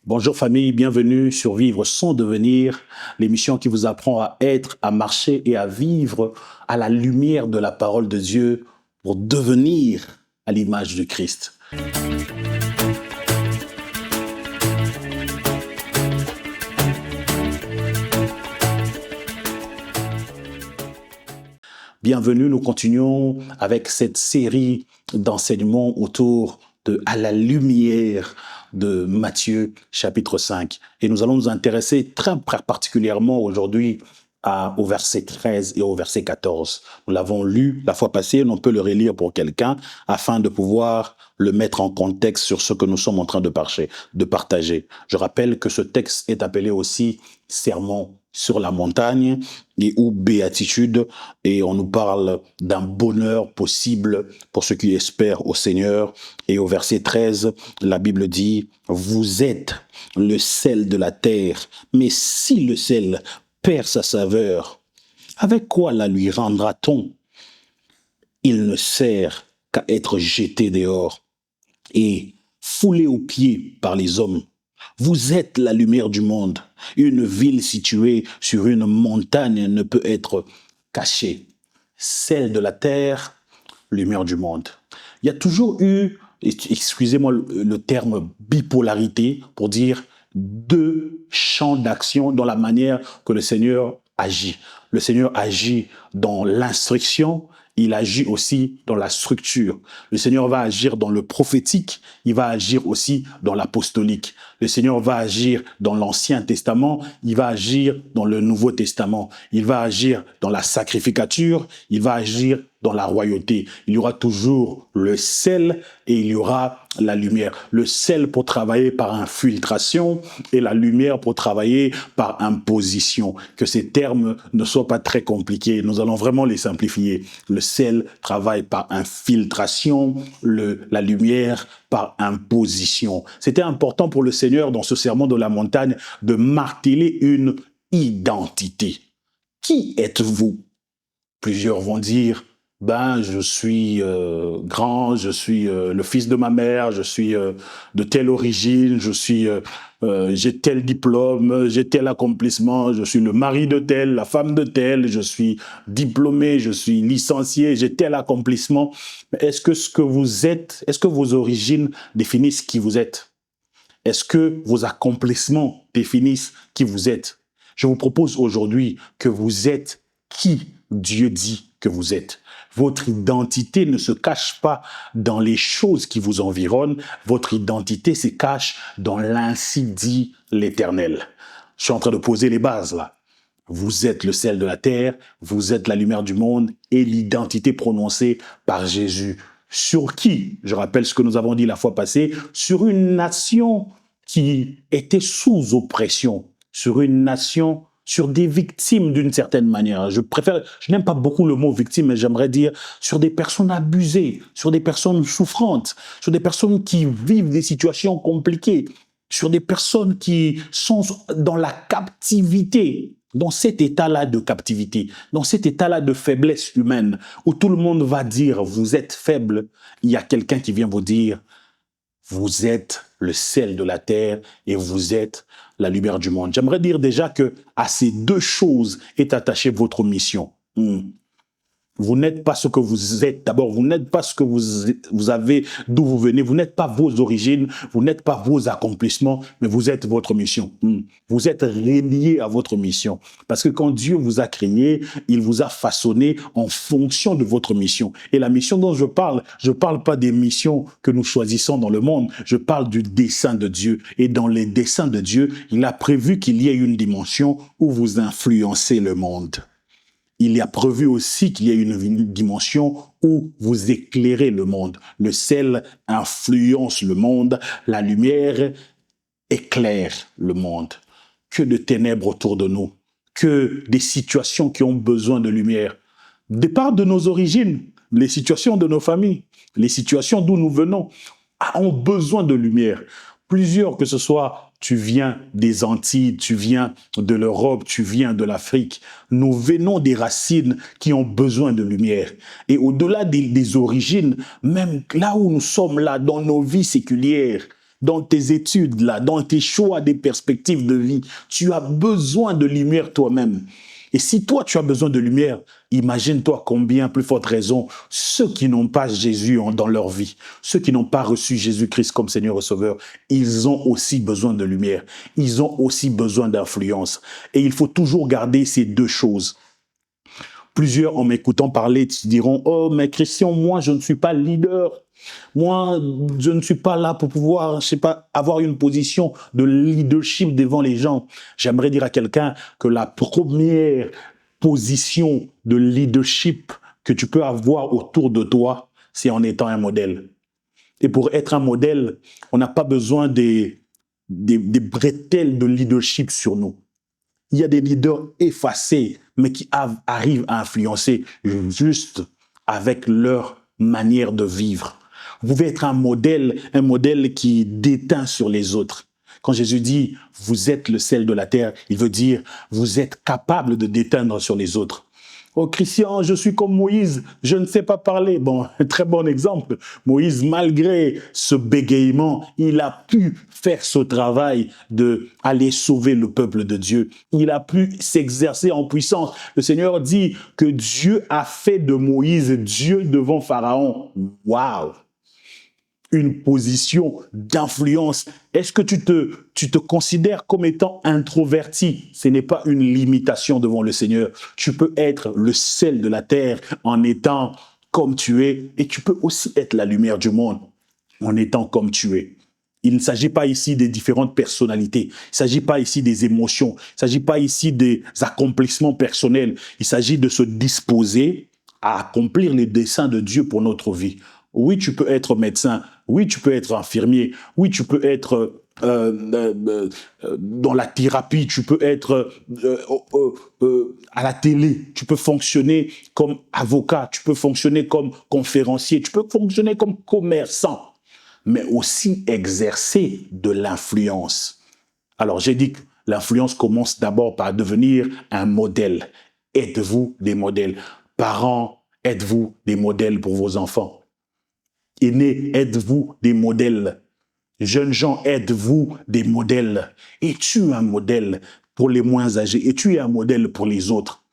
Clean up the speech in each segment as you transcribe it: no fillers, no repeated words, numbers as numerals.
Bonjour famille, bienvenue sur Vivre sans devenir, l'émission qui vous apprend à être, à marcher et à vivre à la lumière de la parole de Dieu pour devenir à l'image de Christ. Bienvenue, nous continuons avec cette série d'enseignements autour de À la lumière de Matthieu chapitre 5. Et nous allons nous intéresser très particulièrement aujourd'hui au verset 13 et au verset 14. Nous l'avons lu la fois passée, on peut le relire pour quelqu'un afin de pouvoir le mettre en contexte sur ce que nous sommes en train de partager. Je rappelle que ce texte est appelé aussi sermon sur la montagne et ou béatitude, et on nous parle d'un bonheur possible pour ceux qui espèrent au Seigneur. Et au verset 13, la Bible dit « Vous êtes le sel de la terre, mais si le sel perd sa saveur, avec quoi la lui rendra-t-on? Il ne sert qu'à être jeté dehors et foulé aux pieds par les hommes. Vous êtes la lumière du monde. Une ville située sur une montagne ne peut être cachée. Sel de la terre, lumière du monde. » Il y a toujours eu, excusez-moi le terme bipolarité, pour dire deux champs d'action dans la manière que le Seigneur agit. Le Seigneur agit dans l'instruction, il agit aussi dans la structure. Le Seigneur va agir dans le prophétique, il va agir aussi dans l'apostolique. Le Seigneur va agir dans l'Ancien Testament, il va agir dans le Nouveau Testament. Il va agir dans la sacrificature, il va agir dans la royauté. Il y aura toujours le sel et il y aura la lumière. Le sel pour travailler par infiltration et la lumière pour travailler par imposition. Que ces termes ne soient pas très compliqués. Nous allons vraiment les simplifier. Le sel travaille par infiltration, la lumière par imposition. C'était important pour le Seigneur dans ce sermon de la montagne de marteler une identité. Qui êtes-vous? Plusieurs vont dire, je suis grand, je suis le fils de ma mère, je suis de telle origine, j'ai tel diplôme, j'ai tel accomplissement, je suis le mari de tel, la femme de tel, je suis diplômé, je suis licencié, j'ai tel accomplissement. Mais est-ce que ce que vous êtes, est-ce que vos origines définissent qui vous êtes? Est-ce que vos accomplissements définissent qui vous êtes? Je vous propose aujourd'hui que vous êtes qui Dieu dit que vous êtes. Votre identité ne se cache pas dans les choses qui vous environnent. Votre identité se cache dans l'ainsi dit l'Éternel. Je suis en train de poser les bases là. Vous êtes le sel de la terre, vous êtes la lumière du monde et l'identité prononcée par Jésus. Sur qui? Je rappelle ce que nous avons dit la fois passée. Sur une nation qui était sous oppression. Sur une nation, sur des victimes d'une certaine manière. Je n'aime pas beaucoup le mot victime, mais j'aimerais dire sur des personnes abusées, sur des personnes souffrantes, sur des personnes qui vivent des situations compliquées, sur des personnes qui sont dans la captivité, dans cet état-là de captivité, dans cet état-là de faiblesse humaine, où tout le monde va dire « vous êtes faible », il y a quelqu'un qui vient vous dire « vous êtes le sel de la terre et vous êtes la lumière du monde ». J'aimerais dire déjà que à ces deux choses est attachée votre mission. Vous n'êtes pas ce que vous êtes. D'abord, vous n'êtes pas ce que vous avez, d'où vous venez. Vous n'êtes pas vos origines, vous n'êtes pas vos accomplissements, mais vous êtes votre mission. Vous êtes relié à votre mission. Parce que quand Dieu vous a créé, il vous a façonné en fonction de votre mission. Et la mission dont je parle pas des missions que nous choisissons dans le monde. Je parle du dessein de Dieu. Et dans les desseins de Dieu, il a prévu qu'il y ait une dimension où vous influencez le monde. Il y a prévu aussi qu'il y ait une dimension où vous éclairez le monde. Le sel influence le monde, la lumière éclaire le monde. Que de ténèbres autour de nous, que des situations qui ont besoin de lumière. Départ de nos origines, les situations de nos familles, les situations d'où nous venons, ont besoin de lumière. Plusieurs, que ce soit tu viens des Antilles, tu viens de l'Europe, tu viens de l'Afrique, nous venons des racines qui ont besoin de lumière. Et au-delà des origines, même là où nous sommes là, dans nos vies séculières, dans tes études, là, dans tes choix, des perspectives de vie. Tu as besoin de lumière toi-même. Et si toi, tu as besoin de lumière, imagine-toi combien, plus forte raison, ceux qui n'ont pas Jésus dans leur vie, ceux qui n'ont pas reçu Jésus-Christ comme Seigneur et Sauveur, ils ont aussi besoin de lumière. Ils ont aussi besoin d'influence. Et il faut toujours garder ces deux choses. Plusieurs, en m'écoutant parler, diront « Oh, mais Christian, moi, je ne suis pas leader. Moi, je ne suis pas là pour pouvoir, je sais pas, avoir une position de leadership devant les gens. » J'aimerais dire à quelqu'un que la première position de leadership que tu peux avoir autour de toi, c'est en étant un modèle. Et pour être un modèle, on n'a pas besoin des bretelles de leadership sur nous. Il y a des leaders effacés, mais qui arrivent à influencer juste avec leur manière de vivre. Vous pouvez être un modèle qui déteint sur les autres. Quand Jésus dit « vous êtes le sel de la terre », il veut dire « vous êtes capable de déteindre sur les autres ». Oh Christian, je suis comme Moïse, je ne sais pas parler. Bon, très bon exemple. Moïse, malgré ce bégaiement, il a pu faire ce travail de aller sauver le peuple de Dieu. Il a pu s'exercer en puissance. Le Seigneur dit que Dieu a fait de Moïse Dieu devant Pharaon. Waouh! Une position d'influence. Est-ce que tu te considères comme étant introverti? Ce n'est pas une limitation devant le Seigneur. Tu peux être le sel de la terre en étant comme tu es, et tu peux aussi être la lumière du monde en étant comme tu es. Il ne s'agit pas ici des différentes personnalités. Il ne s'agit pas ici des émotions. Il ne s'agit pas ici des accomplissements personnels. Il s'agit de se disposer à accomplir les desseins de Dieu pour notre vie. Oui, tu peux être médecin. Oui, tu peux être infirmier. Oui, tu peux être dans la thérapie. Tu peux être à la télé. Tu peux fonctionner comme avocat. Tu peux fonctionner comme conférencier. Tu peux fonctionner comme commerçant, mais aussi exercer de l'influence. Alors, j'ai dit que l'influence commence d'abord par devenir un modèle. Êtes-vous des modèles? Parents, êtes-vous des modèles pour vos enfants? Aînés, êtes-vous des modèles? Jeunes gens, êtes-vous des modèles? Es-tu un modèle pour les moins âgés? Es-tu un modèle pour les autres?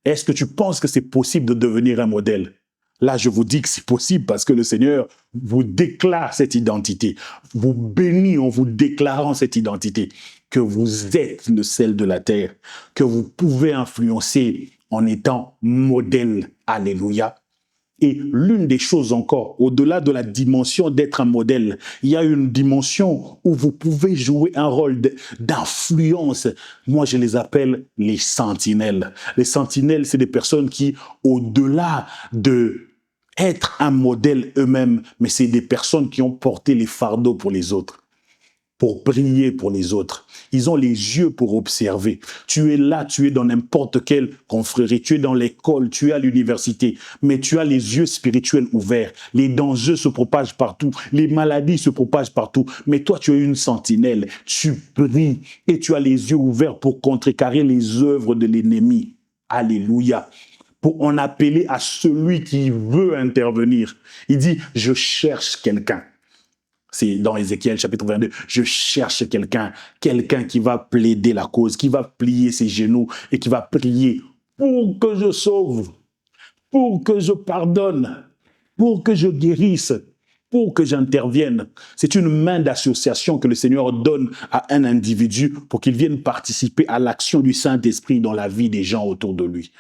Est-ce que tu penses que c'est possible de devenir un modèle? Là, je vous dis que c'est possible parce que le Seigneur vous déclare cette identité, vous bénit en vous déclarant cette identité, que vous êtes le sel de la terre, que vous pouvez influencer en étant modèle. Alléluia. Et l'une des choses encore, au-delà de la dimension d'être un modèle, il y a une dimension où vous pouvez jouer un rôle d'influence. Moi, je les appelle les sentinelles. Les sentinelles, c'est des personnes qui, au-delà de être un modèle eux-mêmes, mais c'est des personnes qui ont porté les fardeaux pour les autres, pour prier pour les autres. Ils ont les yeux pour observer. Tu es là, tu es dans n'importe quelle confrérie, tu es dans l'école, tu es à l'université, mais tu as les yeux spirituels ouverts. Les dangers se propagent partout, les maladies se propagent partout, mais toi, tu es une sentinelle. Tu pries et tu as les yeux ouverts pour contrecarrer les œuvres de l'ennemi. Alléluia. Pour en appeler à celui qui veut intervenir. Il dit, je cherche quelqu'un. C'est dans Ézéchiel chapitre 22. Je cherche quelqu'un qui va plaider la cause, qui va plier ses genoux et qui va prier pour que je sauve, pour que je pardonne, pour que je guérisse, pour que j'intervienne. C'est une main d'association que le Seigneur donne à un individu pour qu'il vienne participer à l'action du Saint-Esprit dans la vie des gens autour de lui.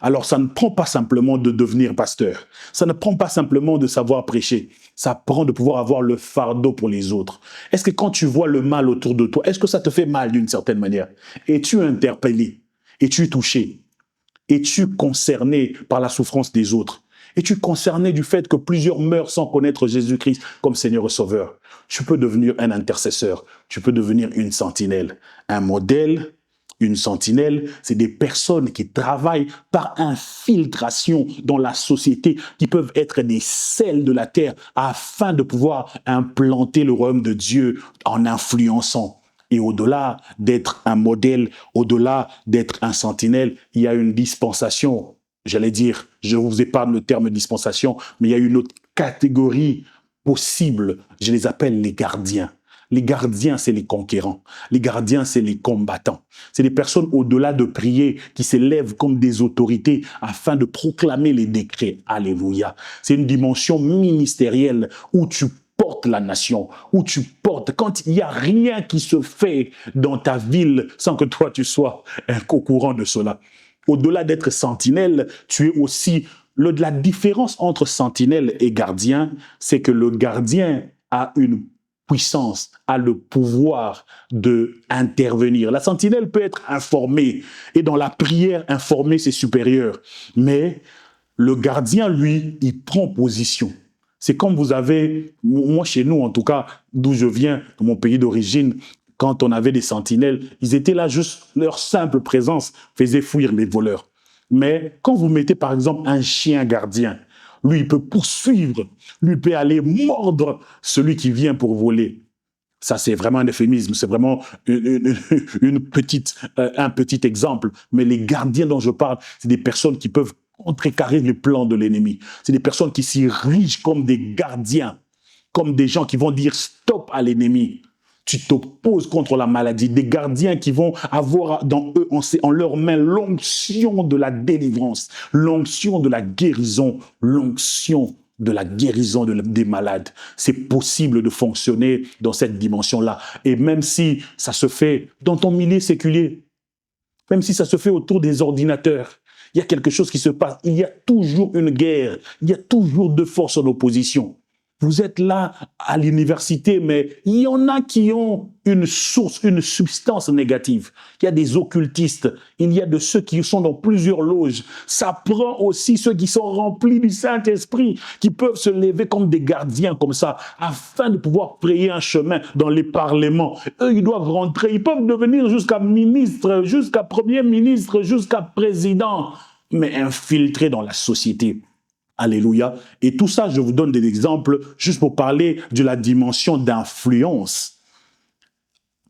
Alors, ça ne prend pas simplement de devenir pasteur. Ça ne prend pas simplement de savoir prêcher. Ça prend de pouvoir avoir le fardeau pour les autres. Est-ce que quand tu vois le mal autour de toi, est-ce que ça te fait mal d'une certaine manière? Es-tu interpellé? Es-tu touché? Es-tu concerné par la souffrance des autres? Es-tu concerné du fait que plusieurs meurent sans connaître Jésus-Christ comme Seigneur et Sauveur? Tu peux devenir un intercesseur. Tu peux devenir une sentinelle, un modèle. Une sentinelle, c'est des personnes qui travaillent par infiltration dans la société, qui peuvent être des sels de la terre afin de pouvoir implanter le royaume de Dieu en influençant. Et au-delà d'être un modèle, au-delà d'être un sentinelle, il y a une dispensation. J'allais dire, je vous épargne le terme dispensation, mais il y a une autre catégorie possible. Je les appelle les gardiens. Les gardiens, c'est les conquérants. Les gardiens, c'est les combattants. C'est des personnes au-delà de prier qui s'élèvent comme des autorités afin de proclamer les décrets. Alléluia. C'est une dimension ministérielle où tu portes la nation, où tu portes, quand il n'y a rien qui se fait dans ta ville sans que toi tu sois au courant de cela. Au-delà d'être sentinelle, tu es aussi... La différence entre sentinelle et gardien, c'est que le gardien a une puissance, a le pouvoir d'intervenir. La sentinelle peut être informée, et dans la prière, informer ses supérieurs. Mais le gardien, lui, il prend position. C'est comme vous avez, moi chez nous en tout cas, d'où je viens, de mon pays d'origine, quand on avait des sentinelles, ils étaient là juste, leur simple présence faisait fuir les voleurs. Mais quand vous mettez par exemple un chien gardien, lui il peut poursuivre, lui il peut aller mordre celui qui vient pour voler. Ça, c'est vraiment un euphémisme, c'est vraiment un petit exemple. Mais les gardiens dont je parle, c'est des personnes qui peuvent contrecarrer les plans de l'ennemi. C'est des personnes qui s'érigent comme des gardiens, comme des gens qui vont dire stop à l'ennemi. Tu t'opposes contre la maladie. Des gardiens qui vont avoir dans eux, en leurs mains, l'onction de la délivrance, l'onction de la guérison, l'onction de la guérison des malades. C'est possible de fonctionner dans cette dimension-là. Et même si ça se fait dans ton milieu séculier, même si ça se fait autour des ordinateurs, il y a quelque chose qui se passe. Il y a toujours une guerre. Il y a toujours deux forces en opposition. Vous êtes là à l'université, mais il y en a qui ont une source, une substance négative. Il y a des occultistes, il y a de ceux qui sont dans plusieurs loges. Ça prend aussi ceux qui sont remplis du Saint-Esprit, qui peuvent se lever comme des gardiens comme ça, afin de pouvoir frayer un chemin dans les parlements. Eux, ils doivent rentrer, ils peuvent devenir jusqu'à ministre, jusqu'à premier ministre, jusqu'à président, mais infiltrés dans la société. Alléluia. Et tout ça, je vous donne des exemples juste pour parler de la dimension d'influence.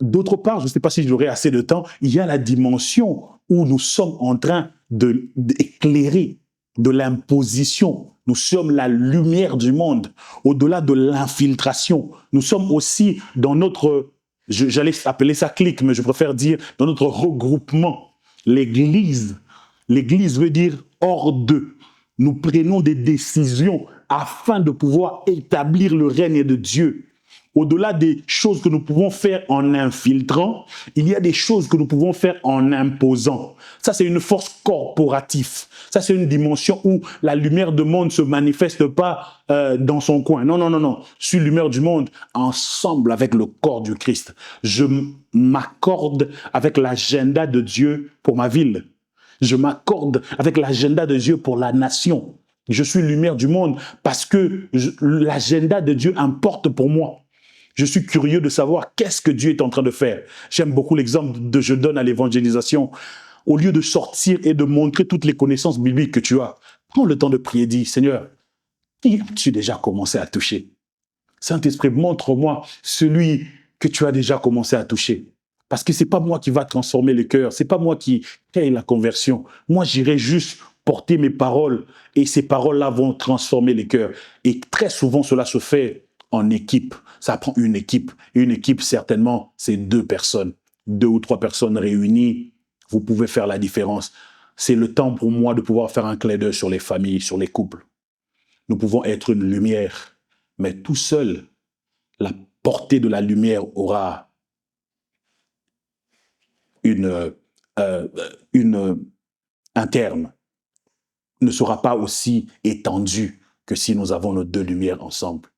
D'autre part, je ne sais pas si j'aurai assez de temps, il y a la dimension où nous sommes en train d'éclairer, de l'imposition. Nous sommes la lumière du monde. Au-delà de l'infiltration, nous sommes aussi dans notre, j'allais appeler ça clique, mais je préfère dire dans notre regroupement. L'Église. L'Église veut dire hors d'eux. Nous prenons des décisions afin de pouvoir établir le règne de Dieu. Au-delà des choses que nous pouvons faire en infiltrant, il y a des choses que nous pouvons faire en imposant. Ça, c'est une force corporative. Ça, c'est une dimension où la lumière du monde ne se manifeste pas dans son coin. Non, non, non, non. Je suis lumière du monde ensemble avec le corps du Christ. Je m'accorde avec l'agenda de Dieu pour ma ville. Je m'accorde avec l'agenda de Dieu pour la nation. Je suis lumière du monde parce que l'agenda de Dieu importe pour moi. Je suis curieux de savoir qu'est-ce que Dieu est en train de faire. J'aime beaucoup l'exemple que je donne à l'évangélisation. Au lieu de sortir et de montrer toutes les connaissances bibliques que tu as, prends le temps de prier, dis, Seigneur, qui as-tu déjà commencé à toucher? Saint-Esprit, montre-moi celui que tu as déjà commencé à toucher. Parce que c'est pas moi qui va transformer le cœur, c'est pas moi qui crée la conversion. Moi, j'irai juste porter mes paroles et ces paroles-là vont transformer les cœurs. Et très souvent, cela se fait en équipe. Ça prend une équipe. Et une équipe, certainement, c'est 2 personnes. 2 ou 3 personnes réunies, vous pouvez faire la différence. C'est le temps pour moi de pouvoir faire un clin d'œil sur les familles, sur les couples. Nous pouvons être une lumière, mais tout seul, la portée de la lumière aura un terme, ne sera pas aussi étendue que si nous avons nos 2 lumières ensemble.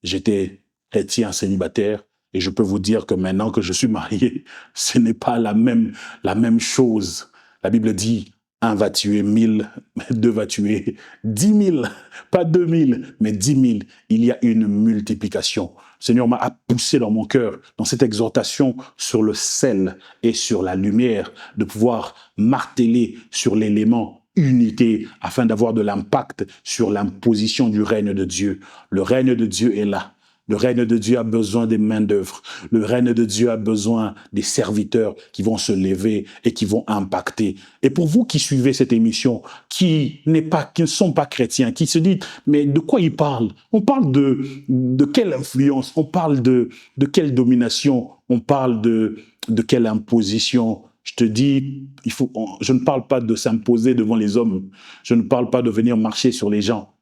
J'étais chrétien célibataire et je peux vous dire que maintenant que je suis marié, ce n'est pas la même chose. La Bible dit, 1 va tuer 1000, 2 va tuer 10 000, pas 2000, mais 10 000. Il y a une multiplication. Le Seigneur m'a poussé dans mon cœur, dans cette exhortation sur le sel et sur la lumière, de pouvoir marteler sur l'élément unité afin d'avoir de l'impact sur l'imposition du règne de Dieu. Le règne de Dieu est là. Le règne de Dieu a besoin des mains d'œuvre. Le règne de Dieu a besoin des serviteurs qui vont se lever et qui vont impacter. Et pour vous qui suivez cette émission, qui ne sont pas chrétiens, qui se disent, mais de quoi ils parlent? On parle de quelle influence? On parle de quelle domination? On parle de quelle imposition? Je te dis, je ne parle pas de s'imposer devant les hommes. Je ne parle pas de venir marcher sur les gens.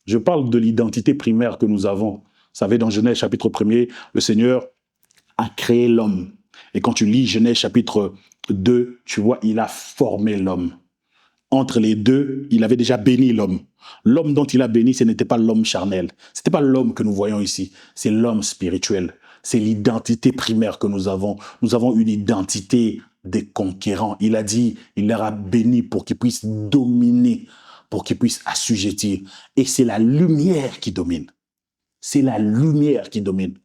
Je parle de l'identité primaire que nous avons. Vous savez, dans Genèse chapitre 1er, le Seigneur a créé l'homme. Et quand tu lis Genèse chapitre 2, tu vois, il a formé l'homme. Entre les deux, il avait déjà béni l'homme. L'homme dont il a béni, ce n'était pas l'homme charnel. Ce n'était pas l'homme que nous voyons ici. C'est l'homme spirituel. C'est l'identité primaire que nous avons. Nous avons une identité des conquérants. Il a dit, il leur a béni pour qu'ils puissent dominer, pour qu'ils puissent assujettir. Et c'est la lumière qui domine. C'est la lumière qui domine.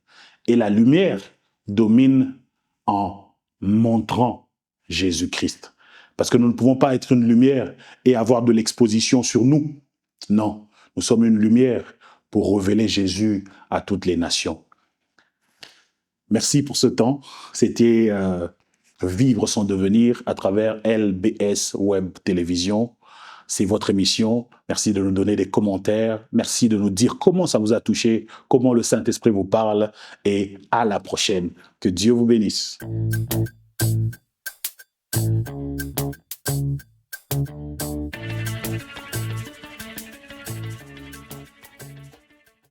Et la lumière domine en montrant Jésus-Christ. Parce que nous ne pouvons pas être une lumière et avoir de l'exposition sur nous. Non, nous sommes une lumière pour révéler Jésus à toutes les nations. Merci pour ce temps. C'était Vivre son devenir à travers LBS Web Télévision. C'est votre émission. Merci de nous donner des commentaires. Merci de nous dire comment ça vous a touché, comment le Saint-Esprit vous parle. Et à la prochaine. Que Dieu vous bénisse.